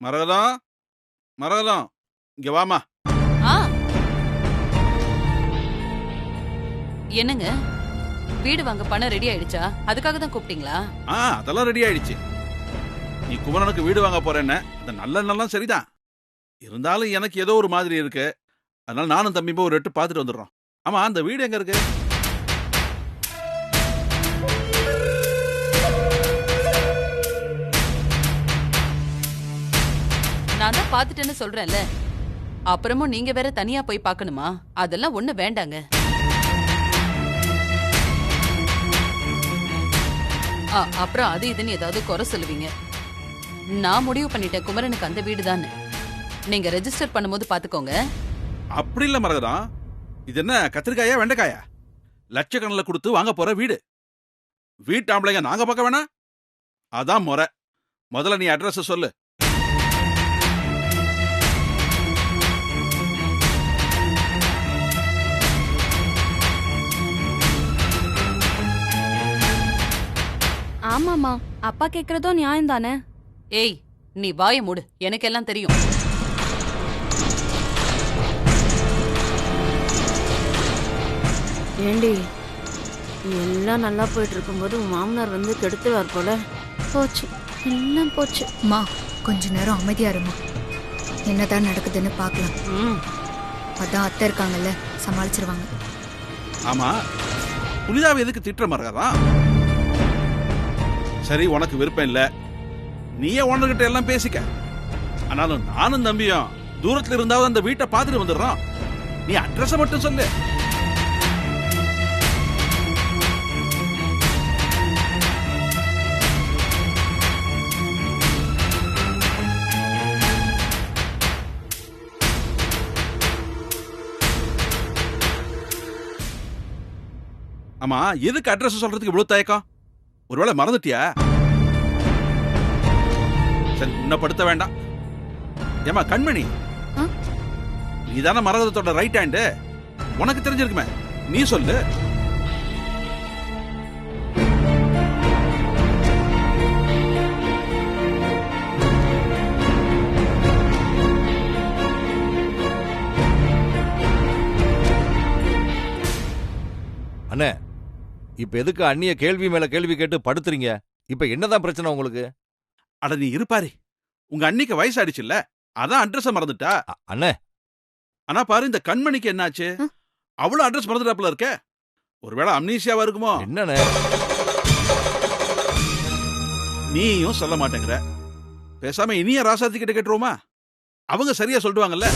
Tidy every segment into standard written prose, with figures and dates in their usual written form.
மரகதம், மரகதம், இங்க வாமா. ஆ என்னங்க, வீடு வாங்க பணம் ரெடி ஆயிடுச்சா? அதுக்காக தான் கூப்பிட்டீங்களா? அதெல்லாம் ரெடி ஆயிடுச்சு. நீ குமரனுக்கு வீடு வாங்க போறேன்னு இந்த நல்ல எண்ணெல்லாம் சரிதான். இருந்தாலும் எனக்கு ஏதோ ஒரு மாதிரி இருக்கு. அதனால நானும் தம்பி போய் ஒரு எட்டு பார்த்துட்டு வந்துடுறோம். ஆமா, அந்த வீடு எங்க இருக்கு? நான் தான் பாத்துட்டேன்னு சொல்றேன்ல. அப்புறமும் நீங்க வேற தனியா போய் பார்க்கணுமா? அதெல்லாம் ஒண்ணு வேண்டாங்க. அப்புறம் அது இதுன்னு ஏதாவது குறை சொல்லுவீங்க. நான் முடிவு பண்ணிட்டேன், குமரனுக்கு அந்த வீடு தான். நீங்க ரெஜிஸ்டர் பண்ணும்போது பாத்துக்கோங்க. அப்படி இல்ல மரகதம், இது என்ன கத்திரிக்காயா வெண்டைக்காயா? லட்சக்கணக்கில் கொடுத்து வாங்க போற வீடு. வீட்டு ஆம்பளைங்க நாங்க பார்க்க வேணாம்? அதான் முறை. முதல்ல நீ அட்ரஸ் சொல்லு. ஆமாமா, அப்பா கேக்குறதோ நியாயம் தானே. ஏய், நீ வாய மூடு, எனக்கெல்லாம் தெரியும். ஏண்டி, எல்லாம் நல்லா போயிட்டு இருக்கும்போது உன் மாமனார் வந்து கெடுத்துவார் போல. போச்சு, எல்லாம் போச்சு. மா, கொஞ்ச நேரம் அமைதியா இருமா. என்னதான் நடக்குதுன்னு பார்க்கலாம். அதான் அத்தை இருக்காங்கல்ல, சமாளிச்சிருவாங்க. ஆமா, புனிதாவை எதுக்கு திட்டுற மரகதம்? சரி, உனக்கு விருப்பம் இல்ல, நீயே ஓனர்கிட்ட எல்லாம் பேசிக்க. ஆனாலும் நானும் தம்பியும் தூரத்துல இருந்தாவது அந்த வீட்டை பார்த்துட்டு வந்துடுறோம். நீ அட்ரஸ் மட்டும் சொல்லு. ஆமா, எதுக்கு அட்ரஸ் சொல்றதுக்கு இவ்வளவு தயக்கம்? ஒருவேளை மறந்துட்டியா? சரி, உன்னை படுத்த வேண்டாம். ஏமா கண்மணி, நீதான மரகதத்தோட ரைட் ஹேண்டு, உனக்கு தெரிஞ்சிருக்குமே, நீ சொல்லு. அண்ணே, இப்ப எதுக்கு அண்ணிய கேள்வி மேல கேள்வி கேட்டு படுத்துறீங்க? இப்ப என்னதான் பிரச்சனை உங்களுக்கு? அட நீ இருப்பாரு, உங்க அண்ணிக்கு வயசாயிடுச்சுல்ல, அதான் அட்ரஸ் மறந்துட்டா. அண்ணே, ஆனா பாரு, இந்த கண்மணிக்கு என்னாச்சு? அவ்வளவு அட்ரஸ் மறந்துட்டாப்புல இருக்க. ஒருவேளை அம்னீசியாவா இருக்குமோ? என்னண்ணே நீயும் சொல்ல மாட்டேங்கிற. பேசாம இனிய ராசாத்தி கிட்ட கேட்டுருவோமா? அவங்க சரியா சொல்லுவாங்கல்ல.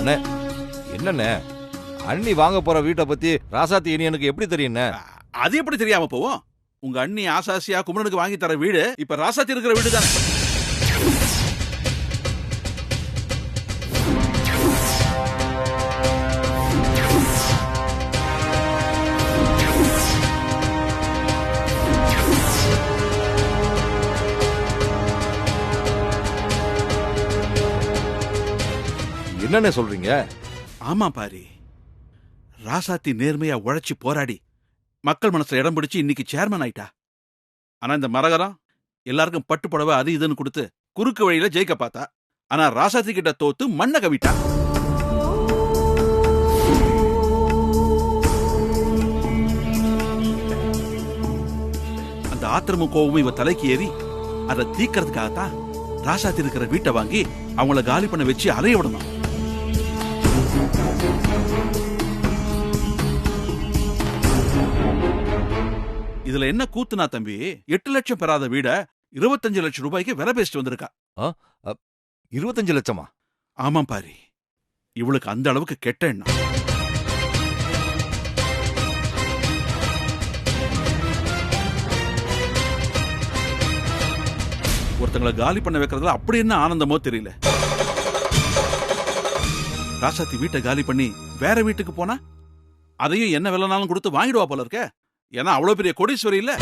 அண்ணே, என்னண்ணே, அண்ணி வாங்க போற வீட்டை பத்தி ராசாத்தி இனியனுக்கு எப்படி தெரியும்? அது எப்படி தெரியாம போவோம்? உங்க அண்ணி ஆசாசியா குமரனுக்கு வாங்கி தர வீடு இப்ப ராசாத்தி இருக்கிற வீடு தானே. என்னண்ணே சொல்றீங்க? ஆமா பாரி, ராசாத்தி நேர்மையா உழைச்சி போராடி மக்கள் மனசுல இடம் பிடிச்சு இன்னைக்கு சேர்மன் ஆயிட்டா. ஆனா இந்த மரகதம் எல்லாருக்கும் பட்டு புடவை அது இதுன்னு கொடுத்து குறுக்கு வழியில ஜெயிக்க பார்த்தா. ஆனா ராசாத்தி கிட்ட தோத்து மண்ணை கவிட்டா. அந்த ஆத்திரமும் கோபமும் இவ தலைக்கு ஏறி அதை தீக்கிறதுக்காகத்தான் ராசாத்தி இருக்கிற வீட்டை வாங்கி அவங்கள காலி பண்ண வச்சு அலைய விடணும். இதுல என்ன கூத்துனா தம்பி, 8 லட்சம் பெறாத வீட 25 லட்சம் ரூபாய்க்கு விலை பேசிட்டு வந்திருக்கா. 25 லட்சமா? ஆமாம் பாரி, இவளுக்கு அந்த அளவுக்கு கெட்ட எண்ணம். ஒருத்தங்களை காலி பண்ண வைக்கிறதுல அப்படி என்ன ஆனந்தமோ தெரியல. ராசாத்தி வீட்டை காலி பண்ணி வேற வீட்டுக்கு போனா அதையும் என்ன விலைனாலும் கொடுத்து வாங்கிடுவா போல இருக்க. ஏன்னா அவ்வளவு பெரிய கோடீஸ்வரி இல்ல.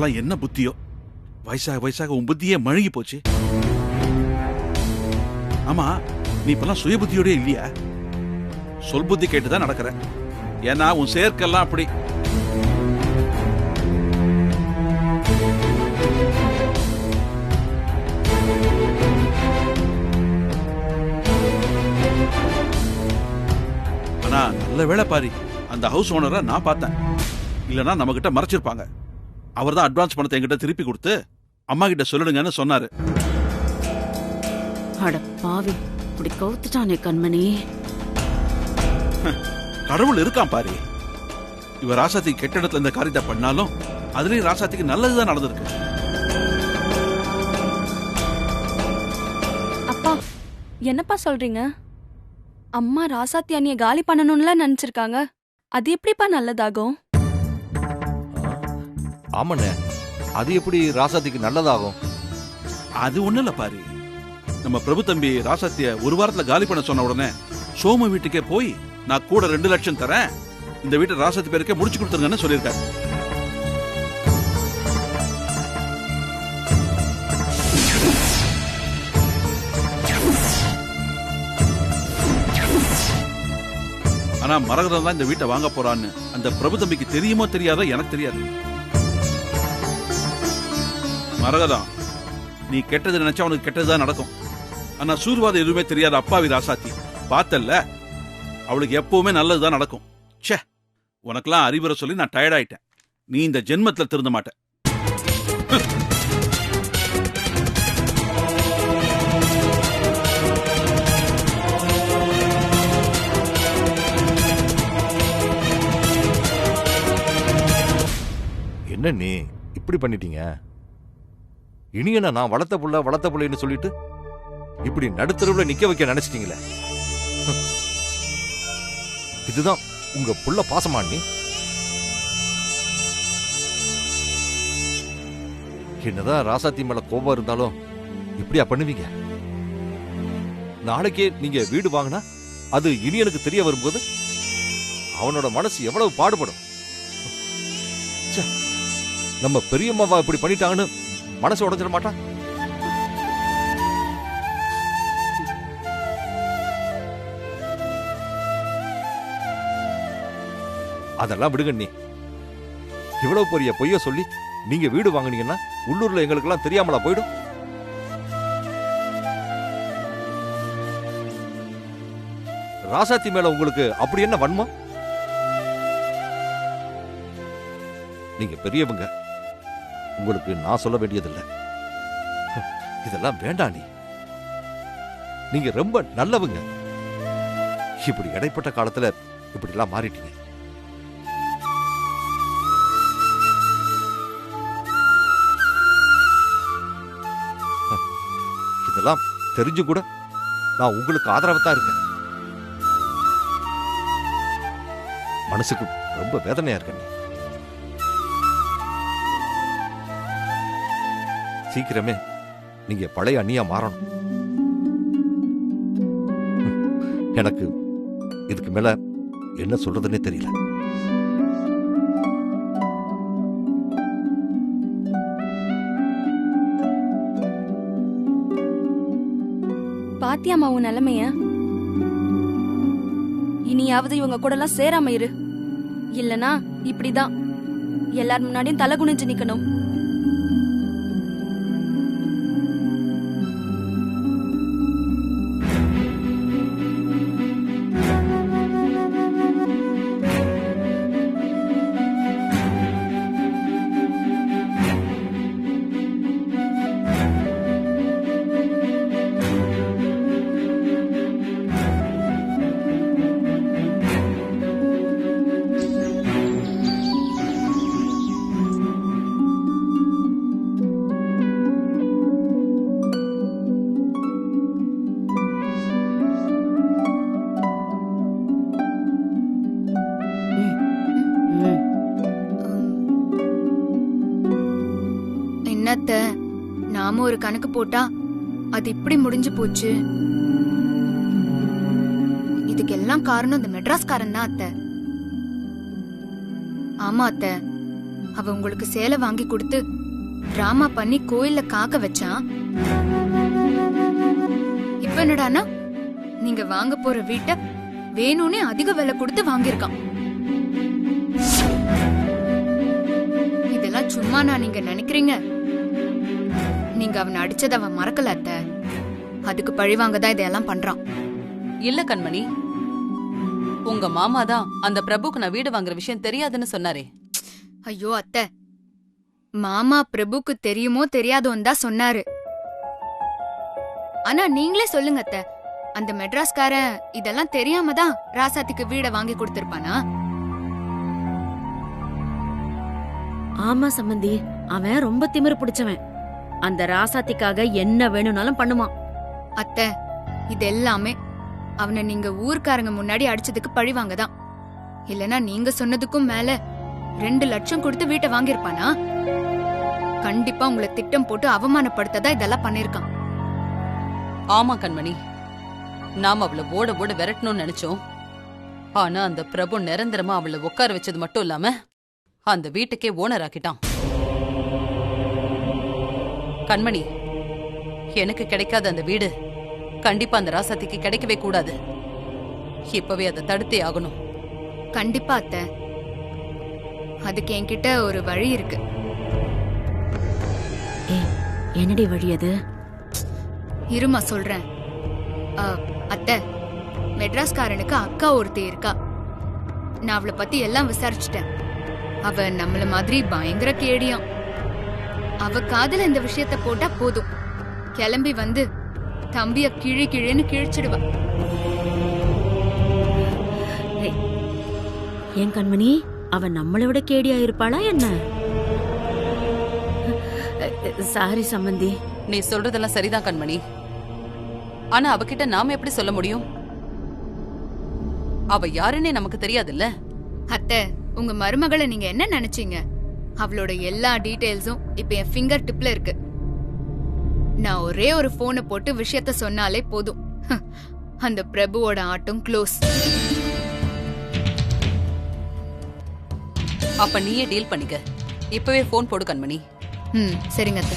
இதெல்லாம் என்ன புத்தியோ? வயசாக வயசாக உன் புத்தியே மழுகி போச்சு. ஆமா, நீ இப்பெல்லாம் சுய புத்தியோட இல்லையா? சொல் புத்தி கேட்டுதான் நடக்கிற. ஏன்னா உன் சேர்க்கெல்லாம் அப்படி. ஆனா நல்ல வேளை பாரி, அந்த ஹவுஸ் ஓனரை நான் பார்த்தேன். இல்லனா நம்ம கிட்ட மறைச்சிருப்பாங்க. அவர் தான் அட்வான்ஸ் பணத்தை என்கிட்ட திருப்பி கொடுத்து அம்மா கிட்ட சொல்லிடுங்கன்னு சொன்னாரு. அட பாவி, இப்படி கவுத்துட்டானே கண்மணி. கடவுள் இருக்கான் பாரு. இவ ராசாத்தி கெட்ட இடத்துல இந்த காரியத்தை பண்ணாலும் அதுலயும் ராசாத்திக்கு நல்லதுதான் நடந்திருக்கு. அப்பா, என்னப்பா சொல்றீங்க? அம்மா ராசாத்தி அண்ணிய காலி பண்ணணும்ல நினைச்சிருக்காங்க. அது எப்படிப்பா நல்லதாகும்? ஆமாண்ணே, அது எப்படி ராசாத்திக்கு நல்லதாகும்? அது ஒண்ணு இல்ல பாரு. நம்ம பிரபு தம்பி ராசாத்திய ஒரு வாரத்துல காலி பண்ண சொன்ன உடனே சோமு வீட்டுக்கே போய் நான் கூட 2 லட்சம் தரேன், இந்த வீட்டை ராசாத்தி பேருக்கே முடிச்சு கொடுத்துருங்கன்னு சொல்லியிருக்காரு. ஆனா மரகதம் தான் இந்த வீட்டை வாங்க போறான்னு அந்த பிரபு தம்பிக்கு தெரியுமோ தெரியாதோ எனக்கு தெரியாது. மரகதம், நீ கெட்டது நினைச்சா உனக்கு கெட்டதுதான் நடக்கும். ஆனா சூர்வாதம் எதுவுமே தெரியாத அப்பாவி ராசாத்தி பார்த்தல்ல, அவளுக்கு எப்பவுமே நல்லதுதான் நடக்கும். ச்சே, உனக்கெல்லாம் அறிவுரை சொல்லி நான் டயர்ட் ஆயிட்டேன். நீ இந்த ஜென்மத்துல திருந்த மாட்ட. என்ன நீ இப்படி பண்ணிட்டீங்க? இனி என்ன நான் வளர்த்த புள்ளைன்னு சொல்லிட்டு இப்படி நடுத்தருவுல நிக்க வைக்க நினைச்சிட்டீங்களே? இதுதான் உங்க புள்ள பாசமா? நீ என்னதான் ராசாத்தி மேல கோபம் இருந்தாலும் இப்படியா பண்ணுவீங்க? நாளைக்கே நீங்க வீடு வாங்கினா அது இனியனுக்கு தெரிய வரும்போது அவனோட மனசு எவ்வளவு பாடுபடும். நம்ம பெரியம்மாவா இப்படி பண்ணிட்டாங்கன்னு மனசு உடைஞ்சிட மாட்டான்? அதெல்லாம் விடுங்க. நீ இவ்வளவு பெரிய பொய்ய சொல்லி நீங்க வீடு வாங்குனீங்கன்னா உள்ளூர்ல எங்களுக்கு எல்லாம் தெரியாமலா போயிடும்? ராசாத்தி மேல உங்களுக்கு அப்படி என்ன வன்மம்? நீங்க பெரியவங்க, உங்களுக்கு நான் சொல்ல வேண்டியதில்லை. இதெல்லாம் வேண்டாம். நீங்க ரொம்ப நல்லவங்க. இப்படி இடைப்பட்ட காலத்துல இப்படி எல்லாம் மாறிட்டீங்க. இதெல்லாம் தெரிஞ்சு கூட நான் உங்களுக்கு ஆதரவு தான் இருக்கேன். மனசுக்கு ரொம்ப வேதனையா இருக்கேன். சீக்கிரமே நீங்க பழைய அண்ணியா மாறணும். எனக்கு இதுக்கு மேல என்ன சொல்றதுன்னே தெரியல. பாத்தியாமா உன் நிலைமைய? இனியாவது இவங்க கூட எல்லாம் சேராம இரு. இல்லனா இப்படிதான் எல்லார் முன்னாடியும் தலை குனிஞ்சு நிக்கணும். என்னத்த, நாம ஒரு கணக்கு போட்டா அது இப்படி முடிஞ்சு போச்சு. இதுக்கெல்லாம் காரணம் இந்த மெட்ராஸ்காரன் தான் அத்தை. ஆமா அத்தை, அவ உங்களுக்கு சேலை வாங்கி கொடுத்து டிராமா பண்ணி கோயில்ல காக்க வச்சான். இப்ப என்னடானா நீங்க வாங்க போற வீட்டை வேணும்னே அதிக விலை கொடுத்து வாங்கியிருக்கான். இதெல்லாம் சும்மா நான் நீங்க நினைக்கிறீங்க? நீங்க அவனை அடிச்சத அவன் மறக்கல அத்தை. அதுக்கு பழிவாங்கதான் இதெல்லாம் பண்றான். இல்ல கண்மணி, உங்க மாமா தான் அந்த பிரபுக்கு நான் வீடு வாங்குற விஷயம் தெரியாதுன்னு சொன்னாரே. ஐயோ அத்தை, மாமா பிரபுக்கு தெரியுமோ தெரியாதோன்னு தான் சொன்னாரு. ஆனா நீங்களே சொல்லுங்க அத்தை, அந்த மெட்ராஸ்காரன் இதெல்லாம் தெரியாம தான் ராசாத்திக்கு வீட வாங்கி கொடுத்திருப்பானா? ஆமா சம்பந்தி, அவன் ரொம்ப திமிரு பிடிச்சவன். அந்த ராசாத்திக்காக என்ன வேணும்னாலும் பண்ணுவான். அத்தை, இது எல்லாமே அவனை நீங்க ஊர்க்காரங்க முன்னாடி அடிச்சதுக்கு பழிவாங்கதான். இல்லனா நீங்க சொன்னதுக்கும் மேல 2 லட்சம் கொடுத்து வீட்டை வாங்கியிருப்பானா? கண்டிப்பா உங்களை திட்டம் போட்டு அவமானப்படுத்ததா இதெல்லாம் பண்ணிருக்கான். ஆமா கண்மணி, நாம அவளை ஓட ஓட விரட்டணும்னு நினைச்சோம். ஆனா அந்த பிரபு நிரந்தரமா அவளை உட்கார வச்சது மட்டும் இல்லாம அந்த வீட்டுக்கே ஓனர் ஆக்கிட்டான். கண்மணி, எனக்கு கிடைக்காத அந்த வீடு கண்டிப்பா அந்த ராசாத்திக்கு கிடைக்கவே கூடாது. இப்பவே அதை தடுத்தே ஆகணும். கண்டிப்பா அத்தை, அதுக்கு என்கிட்ட ஒரு வழி இருக்கு. என்னடி வழி அது? இருமா சொல்றேன். அத்தை, மெட்ராஸ்காரனுக்கு அக்கா ஒருத்தி இருக்கா. நான் அவளை பத்தி எல்லாம் விசாரிச்சுட்டேன். அவ நம்மள மாதிரி பயங்கர கேடியாம். அவ காதுல இந்த விஷயத்த போட்டா போதும், கிளம்பி வந்து தம்பிய கிழி கிழின்னு கிழிச்சிடுவா. ஏன் கண்மணி, அவன் நம்மளை விட கேடியா இருப்பாளா என்ன? சாரி சம்பந்தி. நீ சொல்றதெல்லாம் சரிதான் கண்மணி. ஆனா அவகிட்ட நாம எப்படி சொல்ல முடியும்? அவ யாருன்னே நமக்கு தெரியாதுல்ல. அத்தை, உங்க மருமகளை நீங்க என்ன நினைச்சீங்க? அவளோட எல்லா டீடைல்ஸும் இப்ப என் ஃபிங்கர் டிப்ல இருக்கு. நான் ஒரே ஒரு போனை போட்டு விஷயத்த சொன்னாலே போதும், அந்த பிரபுவோட ஆட்டம் க்ளோஸ். அப்ப நீயே டீல் பண்ணிக்க. இப்பவே போன் போடு கண்மணி. சரிங்க அத்தை.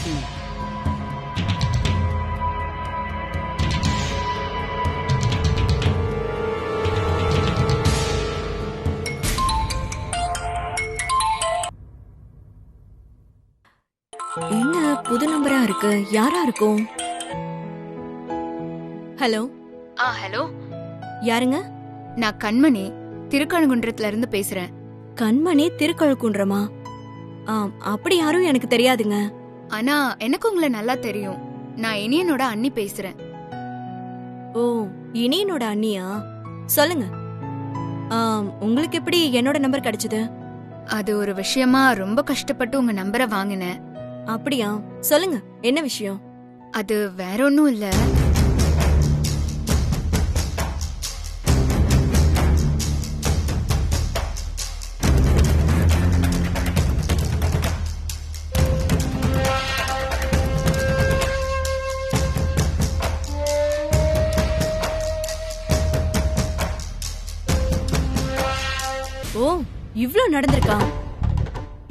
என்ன புது நம்பரா இருக்கு? யாரா இருக்கும்? ஹலோ. ஹலோ, யாருங்க? நான் கண்மணி, திருக்கழுங்குன்றத்துல இருந்து பேசுறேன். கண்மணி திருக்கழுக்குன்றமா? அப்படி யாரும் எனக்கு தெரியாதுங்க. ஆனா எனக்கு உங்களை நல்லா தெரியும். நான் இனியனோட அண்ணி பேசுறேன். ஓ, இனியனோட அண்ணியா? சொல்லுங்க. உங்களுக்கு எப்படி என்னோட நம்பர் கிடைச்சது? அது ஒரு விஷயமா ரொம்ப கஷ்டப்பட்டு உங்க நம்பரை வாங்கினேன். அப்படியா? சொல்லுங்க, என்ன விஷயம்? அது வேற ஒன்னும் இல்ல. ஓ, இவ்ளோ நடந்திருக்கா?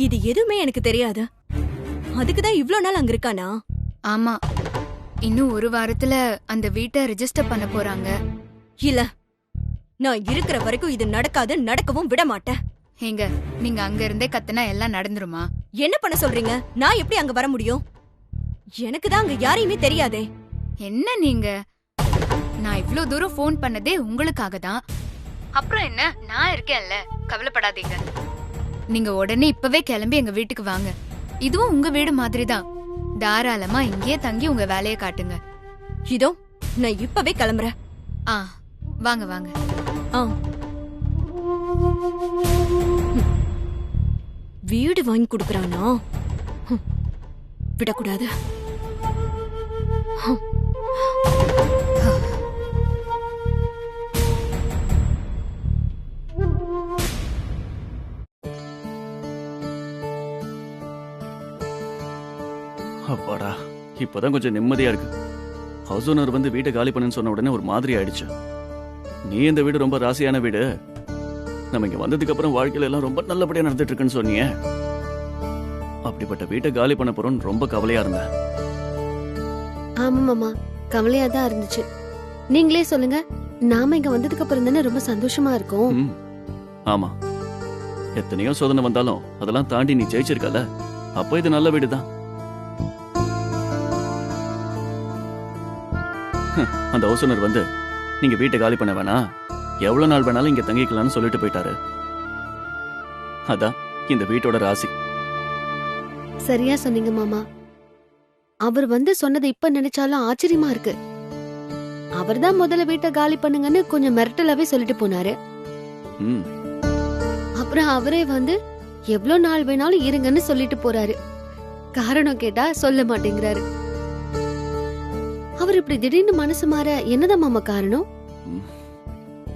இது எதுவுமே எனக்கு தெரியாது. அதுக்குதான் இவ்ளோ நாள் அங்க இருக்கானா? ஆமா, இன்னும் ஒரு வாரத்துல அந்த வீட்டை ரெஜிஸ்டர் பண்ண போறாங்க. இல்ல, நான் இருக்கிற வரைக்கும் இது நடக்காது, நடக்கவும் விட மாட்டேன். ஏங்க, நீங்க அங்க இருந்தே கத்துனா எல்லாம் நடந்துருமா? என்ன பண்ண சொல்றீங்க? நான் எப்படி அங்க வர முடியும்? எனக்கு தான் அங்க யாரையுமே தெரியாதே. என்ன நீங்க, நான் இவ்ளோ தூரம் போன் பண்ணதே உங்களுக்காக தான். அப்புறம் என்ன, நான் இருக்கேன்ல, கவலைப்படாதீங்க. நீங்க உடனே இப்பவே கிளம்பி எங்க வீட்டுக்கு வாங்க. இதுவும் உங்க வீடு மாதிரி தான். தாராளமா இங்கேயே தங்கி உங்க வேலையை காட்டுங்க. இதோ நான் இப்பவே கிளம்புறேன். வாங்க வாங்க. வீடு வாங்கி கொடுக்கறானா? விடக்கூடாது. அப்பாடா, இப்பதான் கொஞ்சம் நிம்மதியா இருக்கு. ஹவுஸ் ஓனர் வந்து வீட்டை காலி பண்ணுன்னு சொன்ன உடனே ஒரு மாதிரி ஆயிடுச்சு. நீ இந்த வீடு ரொம்ப ராசியான வீடு, நம்ம இங்க வந்ததுக்கு அப்புறம் வாழ்க்கையில எல்லாம் ரொம்ப நல்லபடியா நடந்துட்டு இருக்குன்னு சொன்னியே. அப்படிப்பட்ட வீட்டை காலி பண்ண போறோம்னு ரொம்ப கவலையா இருந்தேன். ஆமா மாமா, கவலையா தான் இருந்துச்சு. நீங்களே சொல்லுங்க, நாம இங்க வந்ததுக்கு அப்புறம் தானே ரொம்ப சந்தோஷமா இருக்கும். ம், ஆமா. எத்தனையோ சோதனை வந்தாலும் அதெல்லாம் தாண்டி நீ ஜெயிச்சிருக்கல, அப்ப இது நல்ல வீடுதான். அந்த ஓசனர் வந்து நீங்க வீட்டை காலி பண்ண வேணாம், எவ்வளவு நாள் வேணாலும் இங்க தங்கிக்கலாம்னு சொல்லிட்டு போயிட்டாரு. அதான் இந்த வீட்டோட ராசி. சரியா சொன்னீங்க மாமா. அவர் வந்து சொன்னதை இப்ப நினைச்சாலும் ஆச்சரியமா இருக்கு. அவர்தான் முதல்ல வீட்டை காலி பண்ணுங்கன்னு கொஞ்சம் மிரட்டலாவே சொல்லிட்டு போனாரு. ம், அப்புறம் அவரே வந்து எவ்வளவு நாள் வேணாலும் இருங்கன்னு சொல்லிட்டு போறாரு. காரணம் கேட்டா சொல்ல மாட்டேங்கிறாரு. அவர் இப்படி திடீர்னு மனசு மாற என்னதான் மாமா காரணம்?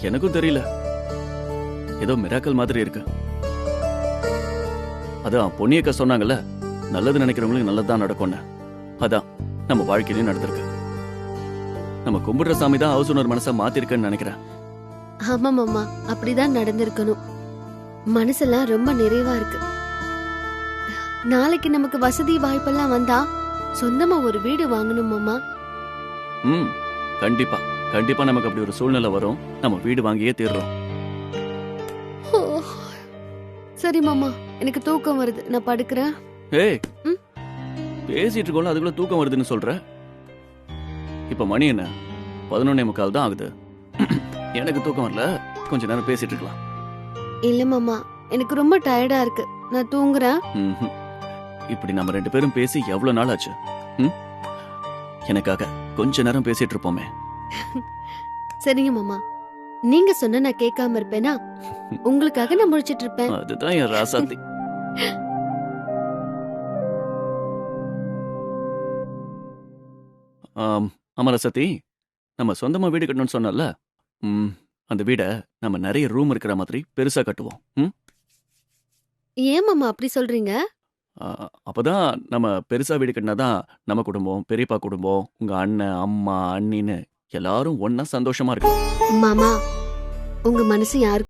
எனக்கும் தெரியல. ஏதோ மிராக்கல் மாதிரி இருக்கு. அதான் பொன்னியக்கா சொன்னாங்கல்ல, நல்லது நினைக்கிறவங்களுக்கு நல்லதுதான் நடக்கும்னு. அதான் நம்ம வாழ்க்கையிலயும் நடந்திருக்கு. நம்ம கும்பிடுற சாமி தான் ஹவுஸ் ஓனர் மனசை மாத்திருக்குன்னு நினைக்கிறேன். ஆமா மாமா, அப்படிதான் நடந்திருக்கணும். மனசெல்லாம் ரொம்ப நிறைவா இருக்கு. நாளைக்கு நமக்கு வசதி வாய்ப்பெல்லாம் வந்தா சொந்தமா ஒரு வீடு வாங்கணும் மாமா. ம், கண்டிப்பா கண்டிப்பா நமக்கு அப்படி ஒரு சூழ்நிலை வரும். நம்ம வீடு வாங்கியே தீர்றோம். ஓ, சரி மாமா, எனக்கு தூக்கம் வருது, நான் படுக்கிறேன். ஏய், ம்? பேசிட்டு இருக்கோம்ல, அதுக்குள்ள தூக்கம் வருதுன்னு சொல்ற. இப்ப மணி என்ன? 11:45 தான் ஆகுது. எனக்கு தூக்கம் வரல, கொஞ்ச நேரம் பேசிட்டு இருக்கலாம். இல்ல மாமா, எனக்கு ரொம்ப டயர்டா இருக்கு, நான் தூங்குறேன். ம்ஹும். இப்படி நம்ம 2 பேரும் பேசி எவ்வளவு நாள் ஆச்சு? ம்? எனக்காக கொஞ்ச நேரம் பேசிட்டு இருப்போமே. சரிங்க மாமா, நீங்க சொன்ன நான் கேட்காம இருப்பேனா? உங்களுக்காக நான் முழிச்சிட்டு இருப்பேன். அதுதான் என் ராசாத்தி. ஆமா ரசதி, நம்ம சொந்தமா வீடு கட்டணும்னு சொன்னல, அந்த வீடை நம்ம நிறைய ரூம் இருக்கிற மாதிரி பெருசா கட்டுவோம். ம்? ஏன் மாமா அப்படி சொல்றீங்க? அப்பதான் நம்ம பெருசா வீடு கட்டினாதான் நம்ம குடும்பம், பெரியப்பா குடும்பம், உங்க அண்ணன், அம்மா, அண்ணின்னு எல்லாரும் ஒன்னா சந்தோஷமா இருக்கு. மாமா, உங்க மனசு யாரு?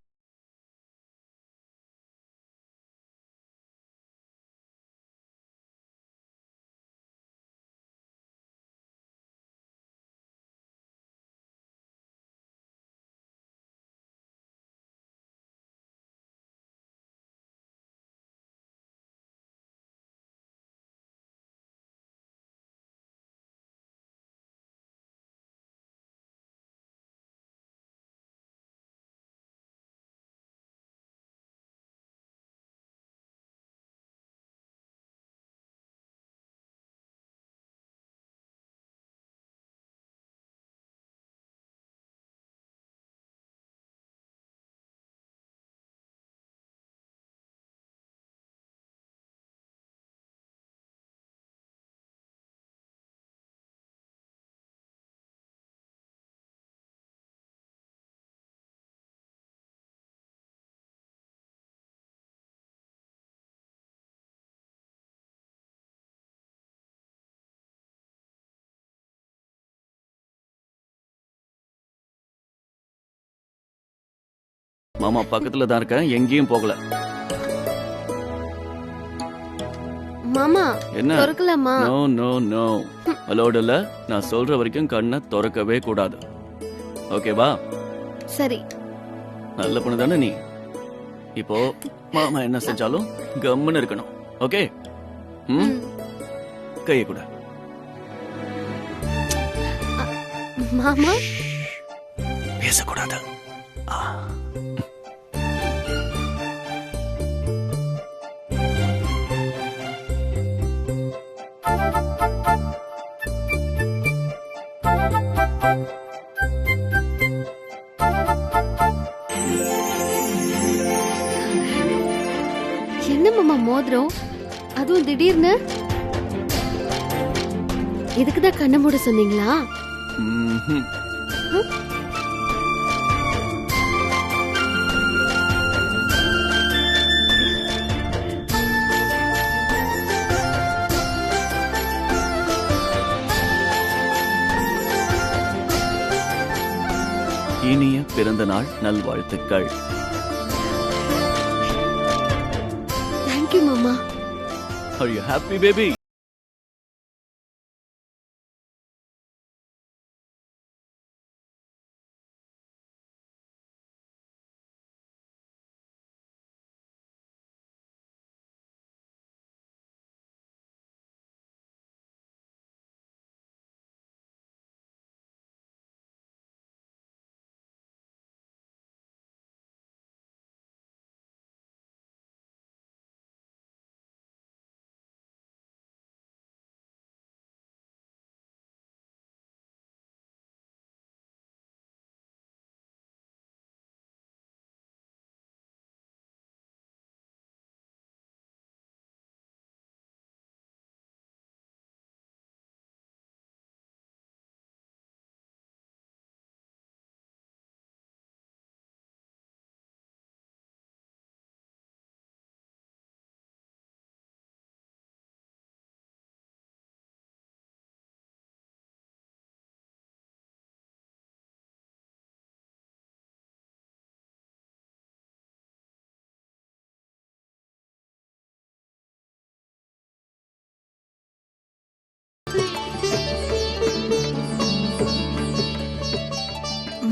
மாமா பக்கத்துல தான் இருக்கேன், எங்கேயும் போகல. மாமா, என்ன? திறக்கலாமா? நோ நோ நோ, அலோடு இல்ல. நான் சொல்ற வரைக்கும் கண்ணை திறக்கவே கூடாது. ஓகேவா? சரி. நல்ல பொண்ணு தானே நீ. இப்போ மாமா என்ன செஞ்சாலும் கம்முன்னு இருக்கணும். ஓகே? ம், கையை கூட. மாமா, பேசக்கூடாது. என்ன மாமா மோதிரம், அதுவும் திடீர்னு? இதுக்குதான் கண்ணை மூட சொன்னீங்களா? ம்ஹும். இனிய பிறந்த நாள் நல்வாழ்த்துக்கள். தேங்க்யூ மாமா. Are you happy, baby?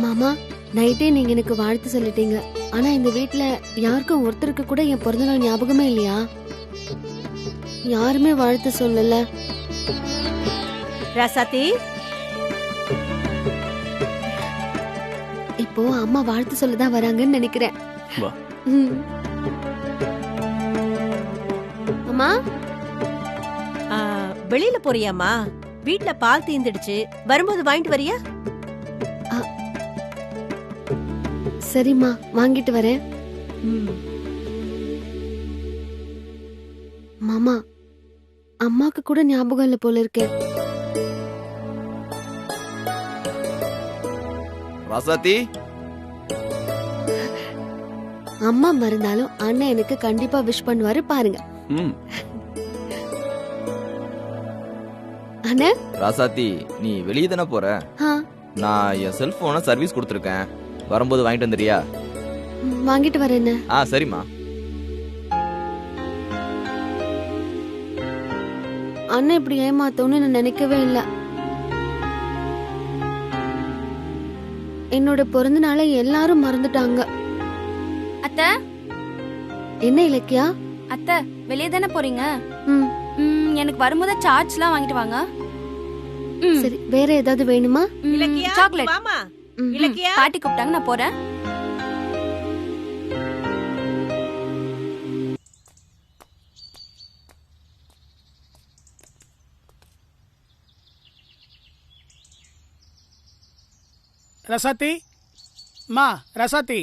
மாமா, நைட்டே நீங்க எனக்கு வாழ்த்து சொல்லிட்டீங்க. ஆனா இந்த வீட்ல யாருக்கும் ஒருத்தருக்கு கூட என் பிறந்தநாள் ஞாபகமே இல்லையா? யாருமே வாழ்த்து சொல்லல. ராசாத்தி, இப்போ அம்மா வாழ்த்து சொல்லதான் வராங்கன்னு நினைக்கிறேன். வா. அம்மா, வெளியில போறியாமா? வீட்ல பால் தீந்துடுச்சு, வரும்போது வாங்கிட்டு வரியா? சரிம்மா, வாங்கிட்டு வரேன். மாமா, அம்மாக்கு கூட ஞாபகம் இல்ல போல இருக்கே. ராசாத்தி, அம்மா மறந்தாலும் அண்ணன் எனக்கு கண்டிப்பா விஷ் பண்ணுவாரு பாருங்க. அண்ணா, ராசாத்தி, நீ வெளியே தானே போற? ஆ, நான் என் செல்போனை சர்வீஸ் கொடுத்துருக்கேன், வரும்போது வாங்கிட்டு வந்துறியா? வாங்கிட்டு வரேன். சரிம்மா. அண்ணன் இப்படி ஏமாத்தோன்னு நான் நினைக்கவே இல்ல. என்னோட பிறந்த நாளை எல்லாரும் மறந்துட்டாங்க. அத்தை, என்ன இலக்கியா? அத்தை வெளியே தானே போறீங்க? ம், எனக்கு வரும்போது சார்ஜ்லாம் வாங்கிட்டு வாங்க. சரி, வேற ஏதாவது வேணுமா? இலக்கியா, சாக்லேட். வாமா. ம். இலக்கியா, பாட்டி கூப்பிட்டாங்க, நான் போறேன். ரசாத்தி, மா ரசாத்தி.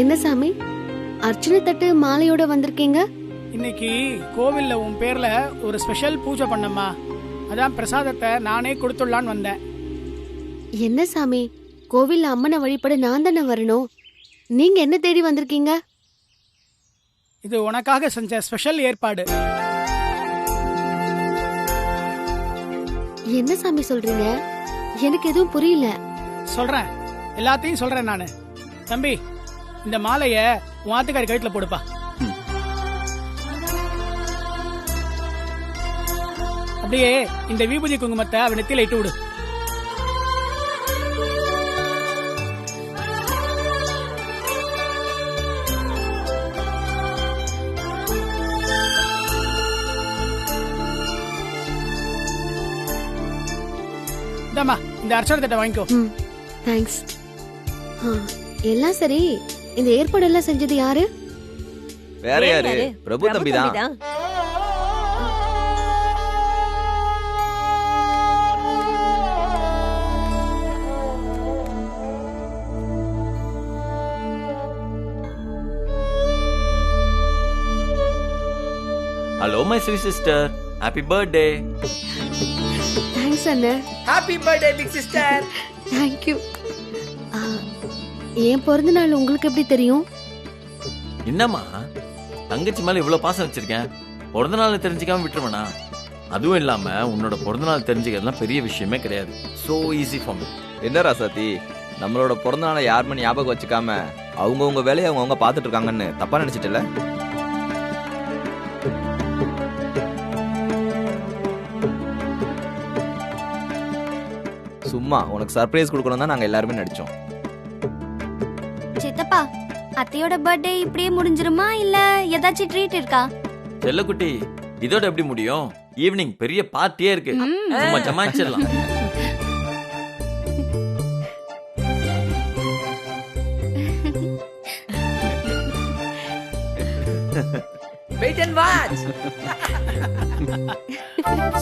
என்ன சாமி, அர்ச்சனை தட்டு மாலையோட வந்திருக்கீங்க? இன்னைக்கு கோவில்ல உன் பேர்ல ஒரு ஸ்பெஷல் பூஜை பண்ணம்மா. அதான் பிரசாதத்தை நானே கொடுத்துடலான்னு வந்தேன். என்ன சாமி, கோவில்ல அம்மனை வழிபட நான் தானே வரணும். நீங்க என்ன தேடி வந்திருக்கீங்க? இது உனக்காக செஞ்ச ஸ்பெஷல் ஏற்பாடு. என்ன சாமி சொல்றீங்க? எனக்கு எதுவும் புரியல. சொல்றேன், எல்லாத்தையும் சொல்றேன் நானு. தம்பி, இந்த மாலைய உன் ஆத்துக்காரி கழுத்துல போடுப்பா. அப்படியே இந்த விபூதி குங்குமத்தை அவன் நெத்தியில இட்டு விடு. இந்தாம்மா, இந்த அர்ச்சனை தட்டை வாங்கிக்கோ. தேங்க்ஸ். எல்லாம் சரி, இந்த ஏற்பாடெல்லாம் செஞ்சது யாரு? வேற யாரு? பிரபு தம்பி தான். Hello, my sweet sister. Happy birthday. Thanks அண்ணா. Happy birthday big sister. Thank you. என் பிறந்த நாள் உங்களுக்கு எப்படி தெரியும்? என்னம்மா, தங்கச்சி மேல இவ்வளவு பாசம் வச்சிருக்கேன், பிறந்த நாள் தெரிஞ்சுக்காம விட்டுருவனா? அதுவும் இல்லாம உன்னோட பிறந்தநாள் தெரிஞ்சுக்கிறதுலாம் பெரிய விஷயமே கிடையாது. So easy for me. என்ன ராசாத்தி, நம்மளோட பிறந்த நாளை யாருமே ஞாபகம் வச்சுக்காம அவங்கவுங்க வேலையை அவங்கவுங்க பார்த்துட்டு இருக்காங்கன்னு தப்பா நினைச்சிட்டல? சும்மா உனக்கு சர்ப்ரைஸ் கொடுக்கணும் தான் நாங்க எல்லாருமே நடிச்சோம். சித்தப்பா, அத்தையோட பர்த்டே இப்படியே முடிஞ்சிருமா இல்ல ஏதாச்சும் ட்ரீட் இருக்கா? செல்லக்குட்டி, இதோட எப்படி முடியும்? ஈவினிங் பெரிய பார்ட்டியே இருக்கு. சும்மா ஜமாச்சிடலாம். Wait and watch.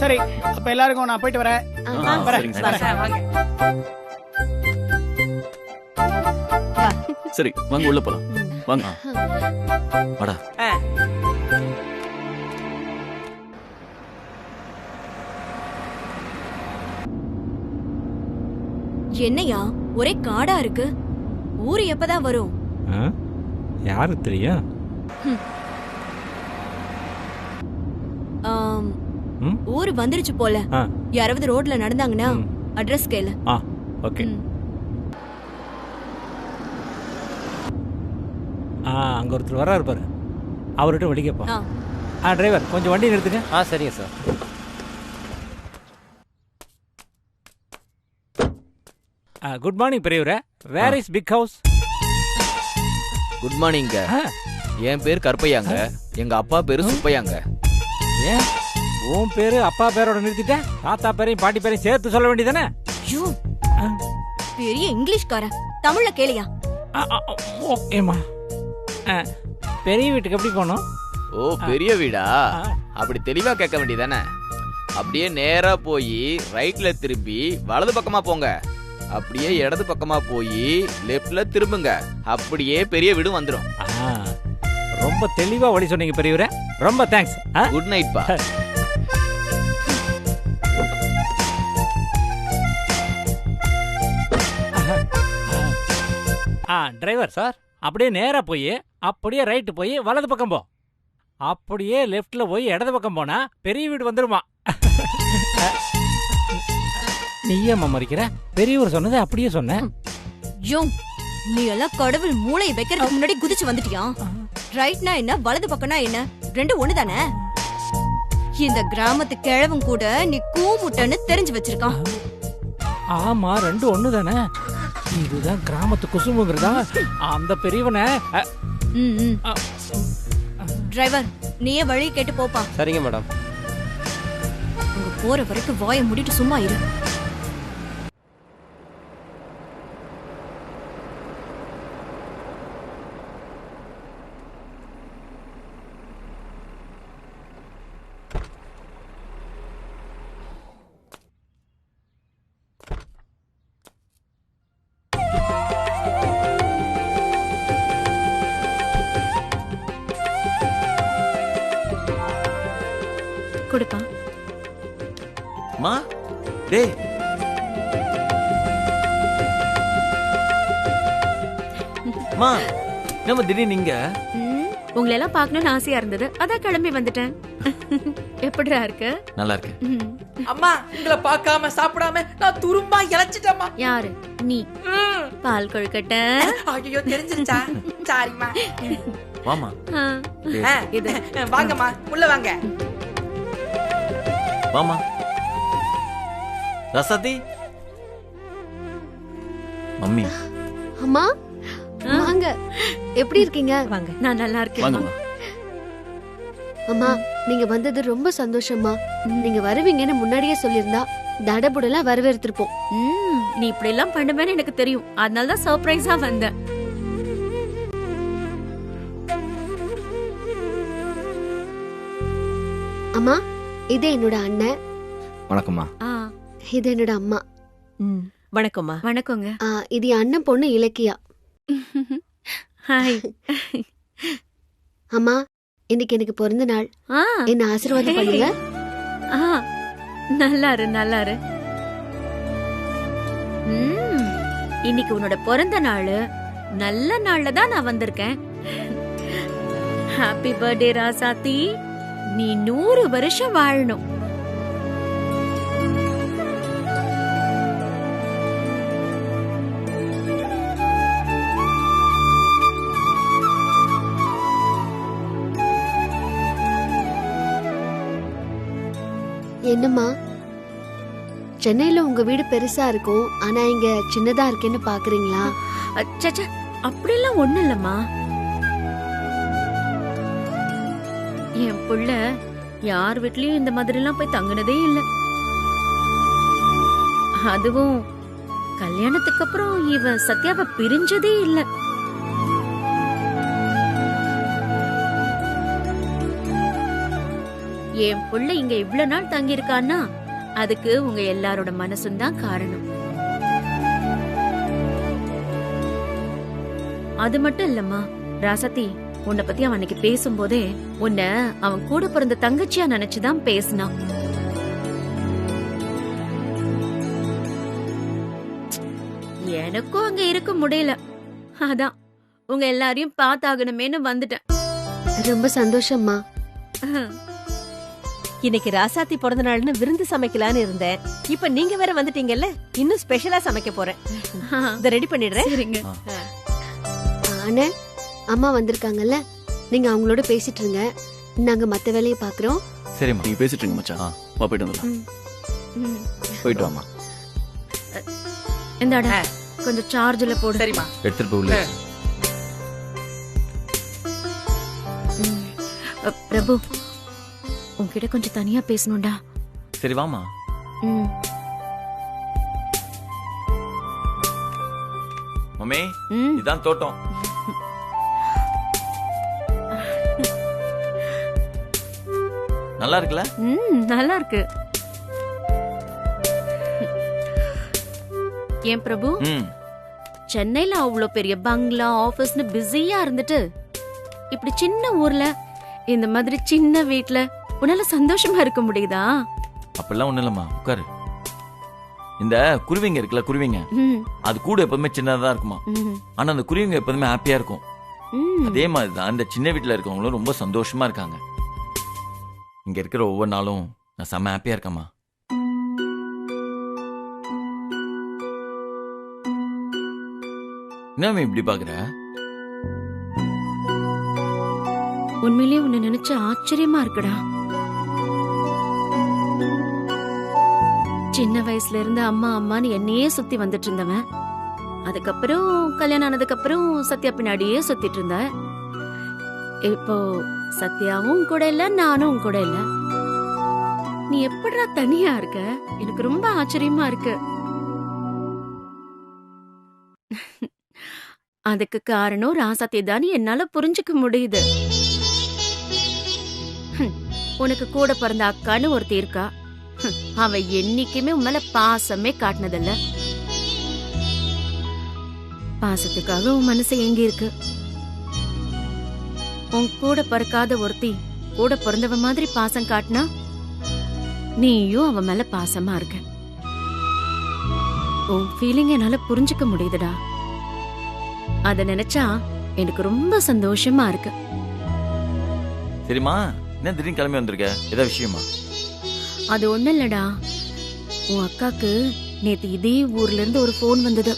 சரி, அப்ப எல்லாருக்கும் நான் போயிட்டு வரேன். சரி, வாங்க உள்ள போலாம். வாங்க. வாடா. என்னையா ஒரே காடா இருக்கு? ஊரு எப்பதான் வரும்? யாருக்கு தெரியும்? ஊரு வந்துருச்சு போல. யாராவது ரோட்ல நடந்தாங்கன்னா அட்ரஸ் கேளு. ஓகே. அங்க ஒருத்தர் வர்றாரு பாரு, அவர்கிட்ட வழி கேட்போம். டிரைவர் கொஞ்சம் வண்டி நிறுத்துங்க. சரிங்க சார். குட் மார்னிங் பெரியவரே. Where is big house? Good மார்னிங்க. என் பேர் கருப்பையாங்க, எங்க அப்பா பேரு சுப்பையாங்க. ஏன் உன் பேரு அப்பா பேரோட நிறுத்திட்ட? தாத்தா பேரையும் பாட்டி பேரையும் சேர்த்து சொல்ல வேண்டியதானே? பெரிய இங்கிலீஷ்காரன், தமிழ்ல கேளியா? ஓகேமா. பெரிய வீட்டுக்கு எப்படி போனோம்? ஓ, பெரிய வீடா? அப்படி தெளிவா கேட்க வேண்டியதானே? அப்படியே நேரா போய் ரைட்ல திரும்பி வலது பக்கமா போங்க. அப்படியே இடது பக்கமா போய் லெஃப்ட்ல திரும்புங்க. அப்படியே பெரிய வீடு வந்துரும். ரொம்ப தெளிவா வழி சொன்னீங்க பெரியவரே, ரொம்ப தேங்க்ஸ். குட் நைட் பா. டிரைவர் சார், அப்படியே நேரா போய் அப்படியே ரைட்டு போய் வலது பக்கம் போ. அப்படியே லெஃப்ட்ல போய் இடது பக்கம் போனா பெரிய வீடு வந்துருமா? நீ ஏன் மறிக்கிற? பெரியவர் சொன்னதை அப்படியே சொன்ன. நீ எல்லாம் கடவுள் மூளை வைக்கிறதுக்கு முன்னாடி குதிச்சு வந்துட்டியா? ரைட்னா என்ன, வலது பக்கம்னா என்ன, ரெண்டு ஒண்ணுதானே? இந்த கிராமத்து கிழவன் கூட நீ கூமுட்டன்னு தெரிஞ்சு வச்சிருக்கான். ஆமா, ரெண்டு ஒண்ணுதானே. இதுதான் கிராமத்து குசுமுங்கிறதா அந்த பெரியவனை. டிரைவர், நீயே வழி கேட்டு போப்பா. சரிங்க மேடம். அங்க போற வரைக்கும் வாயை மூடிட்டு சும்மா இரு. கொடுப்பா. மா, டேய். மா, நம்ம திடீர்னு நீங்க? உங்களை எல்லாம் பார்க்கணும்னு ஆசையா இருந்தது, அதான் கிளம்பி வந்துட்டேன். எப்படிடா இருக்கு? நல்லா இருக்கு. அம்மா, உங்களை பார்க்காம சாப்பிடாம நான் துரும்பா இளைச்சிட்டேம்மா. யாரு நீ? பால் கொழுக்கட்டை. ஐயோ, தெரிஞ்சிருச்சா? சாரிம்மா. வாமா. இது வாங்கம்மா, உள்ள வாங்க. வாமா. ரசாத்தி. மம்மி. அம்மா, வாங்க. எப்படி இருக்கீங்க? வாங்க. நான் நல்லா இருக்கேன். வாங்கம்மா. அம்மா, நீங்க வந்தது ரொம்ப சந்தோஷமா. நீங்க வருவீங்கன்னு முன்னாடியே சொல்லியிருந்தா தடபுடலாம் வரவேற்றிருப்போம். நீ இப்படி எல்லாம் பண்ணுவேன்னு எனக்கு தெரியும், அதனால தான் சர்ப்ரைஸா வந்தேன். அம்மா, இது என்னோட அண்ணன். வணக்கம்மா. இது என்னோட அம்மா. வணக்கம்மா. வணக்கங்க. இது அண்ணன் பொண்ணு இலக்கியா. ஹாய். அம்மா, இன்னைக்கு எனக்கு பிறந்த நாள். என்ன ஆசீர்வாதம் பண்ணுங்க. நல்லாரு நல்லாரு. இன்னைக்கு உன்னோட பிறந்த நாள். நல்ல நாள்ல தான் நான் வந்திருக்கேன். ஹாப்பி பர்த்டே ராசாத்தி. நீ 100 வருஷம் வாழணும். என்னம்மா, சென்னையில உங்க வீடு பெருசா இருக்கும், ஆனா இங்க சின்னதா இருக்கேன்னு பாக்குறீங்களா? சச்சா, அப்படிலாம் ஒண்ணு இல்லம்மா. என் புள்ள யார் வீட்லயும் இந்த மாதிரி எல்லாம் போய் தங்குனதே இல்ல. அதுவும் கல்யாணத்துக்கு அப்புறம் இவ சத்யாவை பிரிஞ்சதே இல்ல. என் புள்ள இங்க இவ்வளவு நாள் தங்கி இருக்கான்னா அதுக்கு உங்க எல்லாரோட மனசும் தான் காரணம். அது மட்டும் இல்லம்மா ராசத்தி, உன்னை பத்தி அவன் அன்னைக்கு பேசும்போதே உன்னை அவன் கூட பிறந்த தங்கச்சியா நினைச்சுதான் பேசினான். எனக்கும் அங்க இருக்க முடியல, அதான் உங்க எல்லாரையும் பார்த்தாகணுமேனு வந்துட்டேன். ரொம்ப சந்தோஷம்மா. இன்னைக்கு ராசாத்தி பிறந்த நாள்னு விருந்து சமைக்கலான்னு இருந்தேன். இப்ப நீங்க வேற வந்துட்டீங்கல்ல, இன்னும் ஸ்பெஷலா சமைக்க போறேன். இத ரெடி பண்ணிடுறேன். அண்ணே, அம்மா வந்திருக்காங்கல்ல, நீங்க அவங்களோட பேசிட்டு இருங்க, நாங்க மத்த வேலையை பாக்குறோம். சரிம்மா, நீங்க பேசிட்டு இருங்க மச்சான். வா, போயிட்டு வந்துடலாம். போயிட்டு வாமா. இந்தாடா கொஞ்சம் சார்ஜ்ல போடு. சரிம்மா. எடுத்துட்டு போய் உள்ள. பிரபு, உன்கிட்ட கொஞ்சம் தனியா பேசணும்டா. சரி வாமா. மம்மி, இதான் தோட்டம். நல்லா இருக்குல்ல? நல்லா இருக்கு. ஏன் பிரபு, சென்னையில அவ்வளோ பெரிய பங்களா ஆபீஸ்னு பிஸியா இருந்துட்டு இப்படி சின்ன ஊர்ல இந்த மாதிரி சின்ன வீட்ல உன்னால சந்தோஷமா இருக்க முடியுதா? அப்பெல்லாம் ஒண்ணு இல்லம்மா, உட்காரு. இந்த குருவிங்க இருக்குல்ல, குருவிங்க அது கூட எப்பவுமே சின்னதா இருக்குமா. ஆனா அந்த குருவிங்க எப்போதுமே ஹாப்பியா இருக்கும். அதே மாதிரிதான் அந்த சின்ன வீட்டுல இருக்கவங்களும் ரொம்ப சந்தோஷமா இருக்காங்க. இங்க இருக்கிற ஒவ்வொரு நாளும் நான் செம்ம ஹாப்பியா இருக்கேம்மா. என்ன இப்படி பாக்குற? உண்மையிலேயே உன்னை நினைச்ச ஆச்சரியமா இருக்குடா. சின்ன வயசுல இருந்து அம்மா அம்மான்னு என்னையே சுத்தி வந்துட்டு இருந்தவன், அதுக்கப்புறம் கல்யாணம் ஆனதுக்கு அப்புறம் சத்யா பின்னாடியே சுத்திட்டு இருந்த. இப்போ சத்யாவும் கூட இல்ல, நானும் கூட இல்ல. நீ எப்படிடா தனியா இருக்க? எனக்கு ரொம்ப ஆச்சரியமா இருக்கு. அதுக்கு காரணம் ராசாத்தி தான் என்னால புரிஞ்சுக்க முடியுது. உனக்கு கூட பிறந்த அக்கான்னு ஒருத்தி இருக்கா. அவ என்னைக்குமே உன் மேல பாசமே காட்டினதில்ல. பாசத்துக்காக உன் மனசு எங்க இருக்கு? உன் கூட பிறக்காத ஒருத்தி கூட பிறந்தவ மாதிரி பாசம் காட்டினா நீயும் அவ மேல பாசமா இருக்க. உன் ஃபீலிங் என்னால புரிஞ்சுக்க முடியுதுடா. அத நினைச்சா எனக்கு ரொம்ப சந்தோஷமா இருக்கு. சரிம்மா, என்ன திடீர்னு கிளம்பி வந்திருக்க? ஏதாவது விஷயமா? அது ஒண்ணு இல்லடா, உன் அக்காக்கு நேத்து இதே ஊர்ல இருந்து ஒரு போன் வந்தது.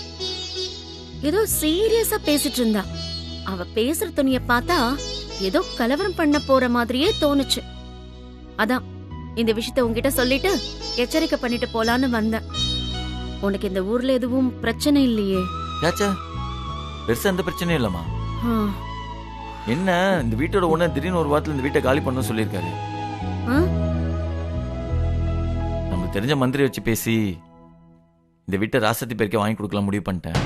ஏதோ சீரியஸா பேசிட்டு இருந்தா. அவ பேசுற துணிய பார்த்தா ஏதோ கலவரம் பண்ண போற மாதிரியே தோணுச்சு. அதான் இந்த விஷயத்த உன்கிட்ட சொல்லிட்டு எச்சரிக்கை பண்ணிட்டு போலான்னு வந்தேன். உனக்கு இந்த ஊர்ல எதுவும் பிரச்சனை இல்லையே? பெருசா எந்த பிரச்சனையும் இல்லம்மா. என்ன இந்த வீட்டோட ஓனர் திடீர்னு ஒரு வாரத்துல இந்த வீட்டை காலி பண்ண சொல்லியிருக்காரு. நமக்கு தெரிஞ்ச மந்திரி வச்சு பேசி இந்த வீட்டை ராசாத்தி பேருக்கே வாங்கி கொடுக்கலாம் முடிவு பண்ணிட்டேன்.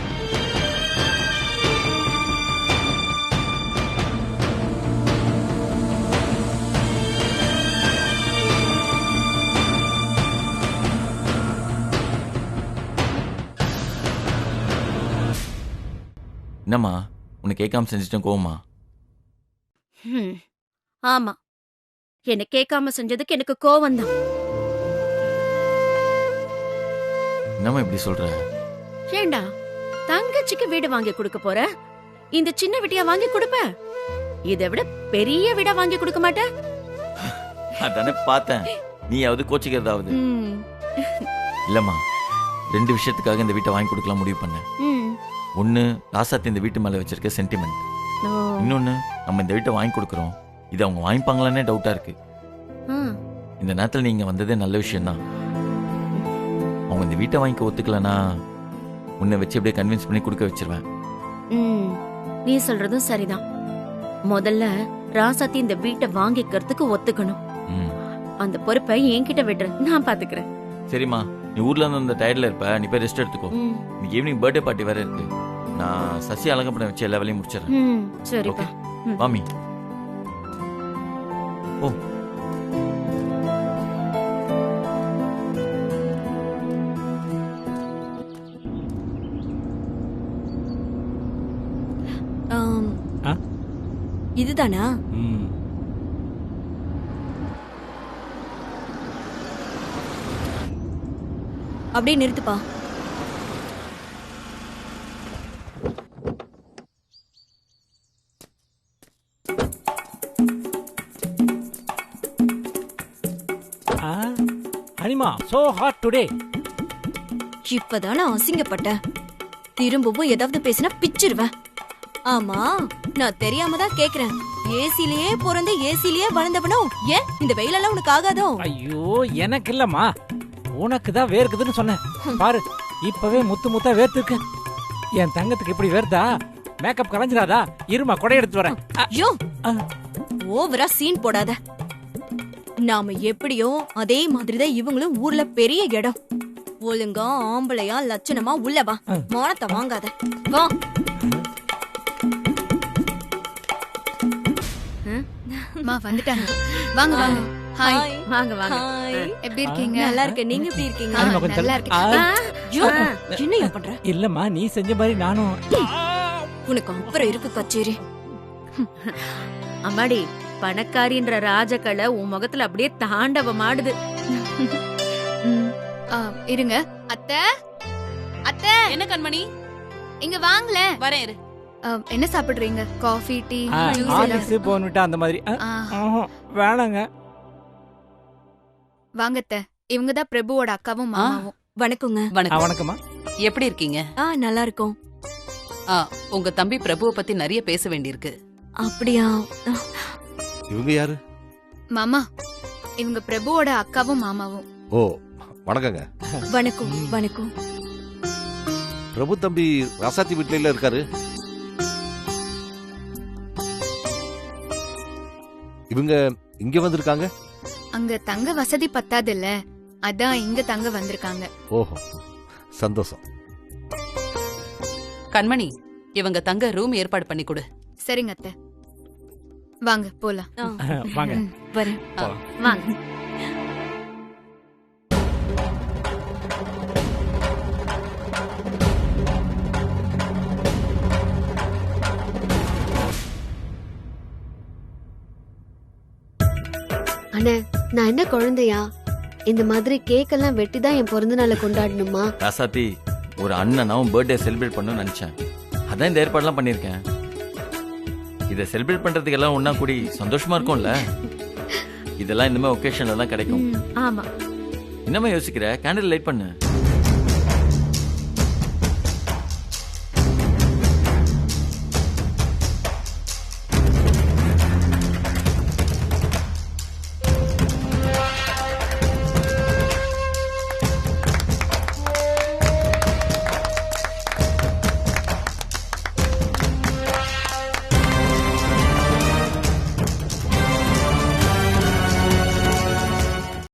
என்னம்மா, உன்னை கேட்காம செஞ்சுட்டேன், கோவமா? ஆமா, என்ன கேட்காம செஞ்சதுக்கு எனக்கு கோவம் தான். என்னம்மா இப்படி சொல்ற? ஏண்டா தங்கச்சிக்கு வீடு வாங்கி கொடுக்க போற? இந்த சின்ன வீட்டையா வாங்கி கொடுப்ப? இதை விட பெரிய வீடா வாங்கி கொடுக்க மாட்ட? அதானே பார்த்தேன், நீயாவது கோச்சிக்கிறதாவது. இல்லம்மா, 2 விஷயத்துக்காக இந்த வீட்டை வாங்கி கொடுக்கலாம் முடிவு பண்ணேன். ஒன்னு, ராசாத்தி இந்த வீட்டு மேல வச்சிருக்க சென்டிமெண்ட். இன்னொன்னு, நம்ம இந்த வீட்டை வாங்கி கொடுக்கறோம், இது அவங்க வாங்கிப்பாங்களானே டவுட்டா இருக்கு. இந்த நேரத்தில் நீங்க வந்ததே நல்ல விஷயம்தான். அவங்க இந்த வீட்டை வாங்கிக்க ஒத்துக்கலனா உன்னை வச்சு அப்படியே கன்வின்ஸ் பண்ணி கொடுக்க வச்சிருவேன். நீ சொல்றதும் சரிதான். முதல்ல ராசாத்தி இந்த வீட்டை வாங்கிக்கிறதுக்கு ஒத்துக்கணும். அந்த பொறுப்பை என்கிட்ட விடுற, நான் பாத்துக்கிறேன். சரிம்மா, நீ ஊர்ல இருந்து அந்த டயர்ட்ல இருப்ப, நீ போய் ரெஸ்ட் எடுத்துக்கோ. இன்னைக்கு ஈவினிங் பர்த்டே பார்ட்டி வேற இருக்கு. நான் சசி அலங்கப்பட வச்சு எல்லா வேலையும் முடிச்சிடறேன். சரிப்பா. மாமி ஓ இதுதானா? அப்படியே நிறுத்துப்பா. அனிமா, so hot today. இப்பதானே அசிங்கப்பட்டேன். திரும்பவும் ஏதாவது பேசினா பிச்சிருவேன். ஆமா, நான் தெரியாம தான் கேக்குறேன். ஏசிலேயே பிறந்து ஏசிலேயே வளர்ந்தவனும் ஏன் இந்த வெயிலெல்லாம் உனக்கு ஆகாதோ? ஐயோ, எனக்கு இல்லம்மா, உனக்கு தான் வேர்க்குதுன்னு சொன்னேன். பாரு, இப்பவே முத்து முத்தா வேர்த்துருக்கு. என் தங்கத்துக்கு இப்படி வேர்த்தா மேக்கப் கலைஞ்சிடாதா? இருமா, கொடை எடுத்து வரேன். ஐயோ, ஓவரா சீன் போடாத. நாம எப்படியோ அதே மாதிரிதான் இவங்களும் ஊர்ல பெரிய இடம். ஒழுங்கா ஆம்பளையா லட்சணமா உள்ள வா. மானத்தை வாங்காத. வா. வந்துட்டாங்க. வாங்க வாங்க. ஹாய். வாங்க வாங்க. எப்படி இருக்கீங்க? நல்லா இருக்கேன். நீங்க எப்படி இருக்கீங்க? நல்லா இருக்கேன். என்ன பண்ற? இல்லம்மா, நீ செஞ்ச மாதிரி நானும். உனக்கு அப்புறம் இருக்கு கச்சேரி. அம்மாடி, பணக்காரின்ற ராஜகலை உன் முகத்துல அப்படியே தாண்டவம் ஆடுது. இருங்க. அத்தை, அத்தை. என்ன கண்மணி? இங்க வாங்கல. வரேன் இரு. என்ன சாப்பிடுறீங்க? காஃபி, டீ, ஜூஸ், போன்விட்டா அந்த மாதிரி? வேணாங்க. வாங்க அத்தை. இவங்க தான் பிரபுவோட அக்காவும் மாமாவும். வணக்கங்க. வணக்கம்மா. எப்படி இருக்கீங்க? நல்லா இருக்கோம். உங்க தம்பி பிரபுவை பத்தி நிறைய பேச வேண்டியிருக்கு. அப்படியா? இவங்க யாரு? மாமா, இவங்க பிரபுவோட அக்காவும் மாமாவும். ஓ, வணக்கங்க. வணக்கம். வணக்கம். பிரபு தம்பி ராசாத்தி வீட்ல இருக்காரு. இவங்க இங்க வந்திருக்காங்க. அங்க தங்க வசதி பத்தாது இல்ல, அதான் இங்க தங்க வந்திருக்காங்க. ஓஹோ, சந்தோஷம். கண்மணி, இவங்க தங்க ரூம் ஏற்பாடு பண்ணி கொடு. சரிங்க அத்தை. வாங்க போலாம். வாங்க. வரேன். வாங்க. அண்ணே, நான் என்ன குழந்தையா? இந்த மாதிரி கேக் எல்லாம் வெட்டிதான் என் பிறந்த நாளை கொண்டாடணுமா? ராசாத்தி, ஒரு அண்ணனாவும் பர்த்டே செலிப்ரேட் பண்ணணும்னு நினைச்சேன். அதான் இந்த ஏற்பாடுலாம் பண்ணிருக்கேன். இதை செலிப்ரேட் பண்றதுக்கு எல்லாம் ஒன்னா கூடி சந்தோஷமா இருக்கும்ல. இதெல்லாம் இந்த மாதிரி ஒகேஷன்ல தான் கிடைக்கும். ஆமா. என்னமா யோசிக்கிற? கேண்டில் லைட் பண்ணு.